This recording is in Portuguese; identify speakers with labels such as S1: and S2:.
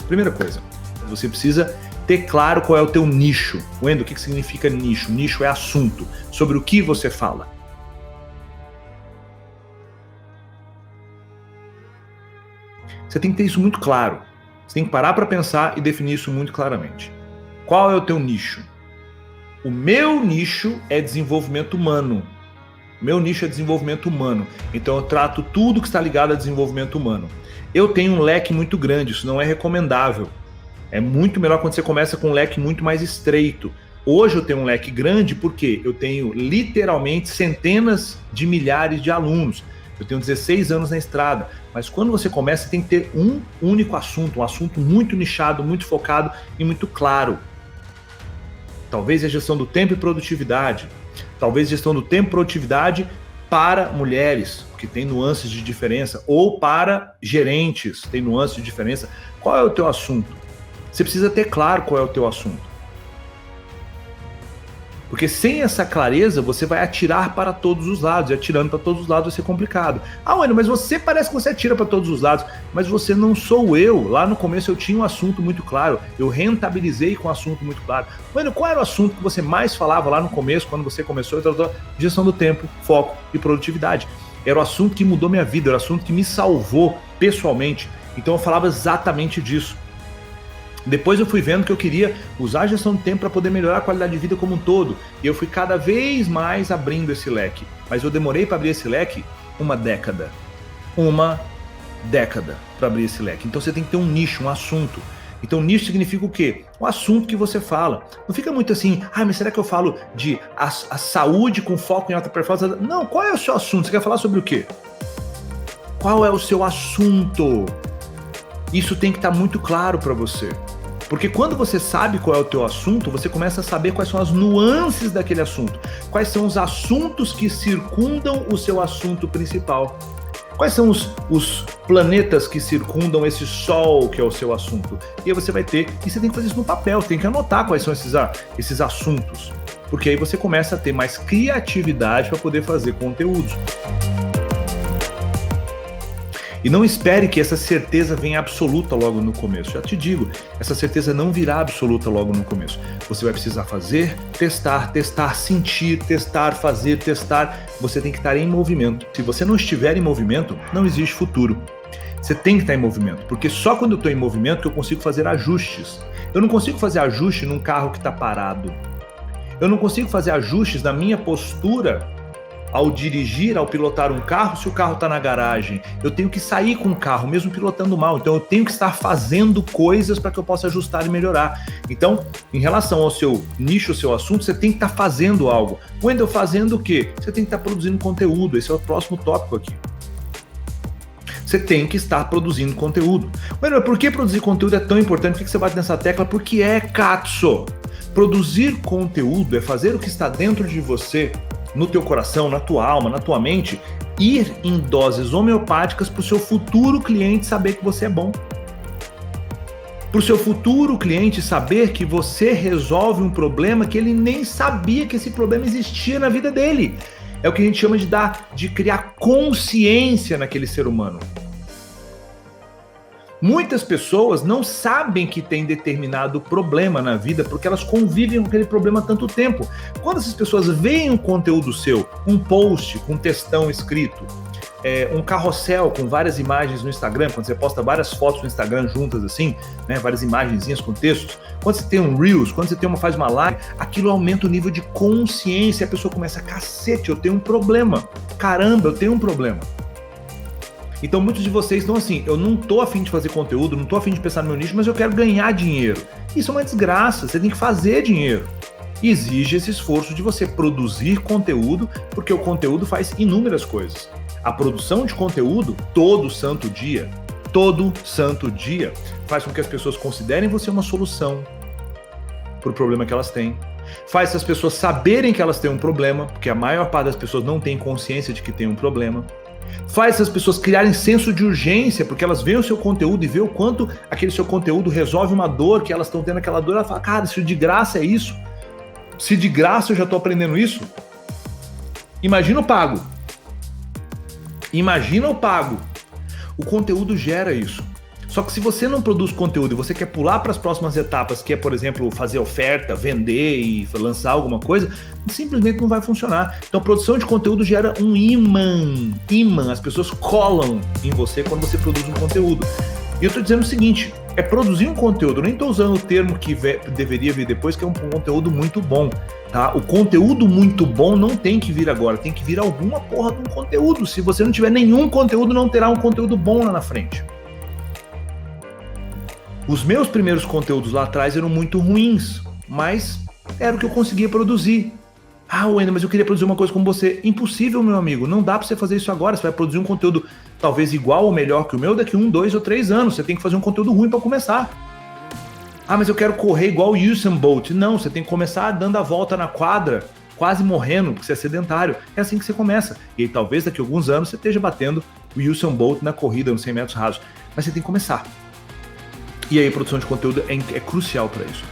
S1: Primeira coisa, você precisa ter claro qual é o teu nicho. Wendel, o que significa nicho? Nicho é assunto. Sobre o que você fala. Você tem que ter isso muito claro. Você tem que parar para pensar e definir isso muito claramente. Qual é o teu nicho? O meu nicho é desenvolvimento humano. Meu nicho é desenvolvimento humano. Então eu trato tudo que está ligado a desenvolvimento humano. Eu tenho um leque muito grande, isso não é recomendável. É muito melhor quando você começa com um leque muito mais estreito. Hoje eu tenho um leque grande porque eu tenho literalmente centenas de milhares de alunos. Eu tenho 16 anos na estrada. Mas quando você começa, você tem que ter um único assunto, um assunto muito nichado, muito focado e muito claro. Talvez a gestão do tempo e produtividade. Talvez gestão do tempo e produtividade para mulheres, que tem nuances de diferença, ou para gerentes, tem nuances de diferença. Qual é o teu assunto? Você precisa ter claro qual é o teu assunto. Porque sem essa clareza, você vai atirar para todos os lados, e atirando para todos os lados vai ser complicado. Ah, Wendel, mas você parece que você atira para todos os lados, mas você não sou eu. Lá no começo eu tinha um assunto muito claro, eu rentabilizei com um assunto muito claro. Wendel, qual era o assunto que você mais falava lá no começo, quando você começou? Gestão do tempo, foco e produtividade. Era o assunto que mudou minha vida, era o assunto que me salvou pessoalmente. Então eu falava exatamente disso. Depois eu fui vendo que eu queria usar a gestão do tempo para poder melhorar a qualidade de vida como um todo. E eu fui cada vez mais abrindo esse leque. Mas eu demorei para abrir esse leque uma década. Uma década para abrir esse leque. Então você tem que ter um nicho, um assunto. Então nicho significa o quê? O assunto que você fala. Não fica muito assim, mas será que eu falo de a saúde com foco em alta performance? Não, qual é o seu assunto? Você quer falar sobre o quê? Qual é o seu assunto? Isso tem que estar muito claro para você. Porque quando você sabe qual é o teu assunto, você começa a saber quais são as nuances daquele assunto. Quais são os assuntos que circundam o seu assunto principal. Quais são os planetas que circundam esse sol que é o seu assunto. E aí você vai ter, e você tem que fazer isso no papel, tem que anotar quais são esses assuntos. Porque aí você começa a ter mais criatividade para poder fazer conteúdos. E não espere que essa certeza venha absoluta logo no começo. Já te digo, essa certeza não virá absoluta logo no começo. Você vai precisar fazer, testar, sentir, testar, fazer, testar. Você tem que estar em movimento. Se você não estiver em movimento, não existe futuro. Você tem que estar em movimento, porque só quando eu estou em movimento que eu consigo fazer ajustes. Eu não consigo fazer ajuste num carro que está parado. Eu não consigo fazer ajustes na minha postura ao dirigir, ao pilotar um carro, se o carro está na garagem. Eu tenho que sair com o carro, mesmo pilotando mal. Então eu tenho que estar fazendo coisas para que eu possa ajustar e melhorar. Então, em relação ao seu nicho, ao seu assunto, você tem que estar fazendo algo. Wendel, fazendo o quê? Você tem que estar produzindo conteúdo. Esse é o próximo tópico aqui. Você tem que estar produzindo conteúdo. Wendel, por que produzir conteúdo é tão importante? Por que você bate nessa tecla? Porque é Katso. Produzir conteúdo é fazer o que está dentro de você, no teu coração, na tua alma, na tua mente, ir em doses homeopáticas para o seu futuro cliente saber que você é bom. Para o seu futuro cliente saber que você resolve um problema que ele nem sabia que esse problema existia na vida dele. É o que a gente chama de criar consciência naquele ser humano. Muitas pessoas não sabem que tem determinado problema na vida porque elas convivem com aquele problema há tanto tempo. Quando essas pessoas veem um conteúdo seu, um post com textão escrito, um carrossel com várias imagens no Instagram, quando você posta várias fotos no Instagram juntas assim, né, várias imagenzinhas com textos, quando você tem um Reels, quando você faz uma live, aquilo aumenta o nível de consciência e a pessoa começa, cacete, eu tenho um problema, caramba, eu tenho um problema. Então muitos de vocês estão assim, eu não tô afim de fazer conteúdo, não tô afim de pensar no meu nicho, mas eu quero ganhar dinheiro. Isso é uma desgraça, você tem que fazer dinheiro. E exige esse esforço de você produzir conteúdo, porque o conteúdo faz inúmeras coisas. A produção de conteúdo, todo santo dia, faz com que as pessoas considerem você uma solução para o problema que elas têm. Faz as pessoas saberem que elas têm um problema, porque a maior parte das pessoas não tem consciência de que tem um problema. Faz as pessoas criarem senso de urgência, porque elas veem o seu conteúdo e veem o quanto aquele seu conteúdo resolve uma dor, que elas estão tendo aquela dor, ela fala, cara, se de graça é isso, se de graça eu já estou aprendendo isso, imagina o pago. O conteúdo gera isso. Só que se você não produz conteúdo e você quer pular para as próximas etapas, que é, por exemplo, fazer oferta, vender e lançar alguma coisa, simplesmente não vai funcionar. Então, produção de conteúdo gera um imã. As pessoas colam em você quando você produz um conteúdo. E eu estou dizendo o seguinte, é produzir um conteúdo, eu nem estou usando o termo que deveria vir depois, que é um conteúdo muito bom, tá? O conteúdo muito bom não tem que vir agora, tem que vir alguma porra de um conteúdo. Se você não tiver nenhum conteúdo, não terá um conteúdo bom lá na frente. Os meus primeiros conteúdos lá atrás eram muito ruins, mas era o que eu conseguia produzir. Ah, Wendel, mas eu queria produzir uma coisa como você. Impossível, meu amigo. Não dá pra você fazer isso agora. Você vai produzir um conteúdo talvez igual ou melhor que o meu daqui 1, 2 ou 3 anos. Você tem que fazer um conteúdo ruim para começar. Ah, mas eu quero correr igual o Usain Bolt. Não, você tem que começar dando a volta na quadra, quase morrendo, porque você é sedentário. É assim que você começa. E aí talvez daqui a alguns anos você esteja batendo o Usain Bolt na corrida nos 100 metros rasos. Mas você tem que começar. E aí, produção de conteúdo é crucial para isso.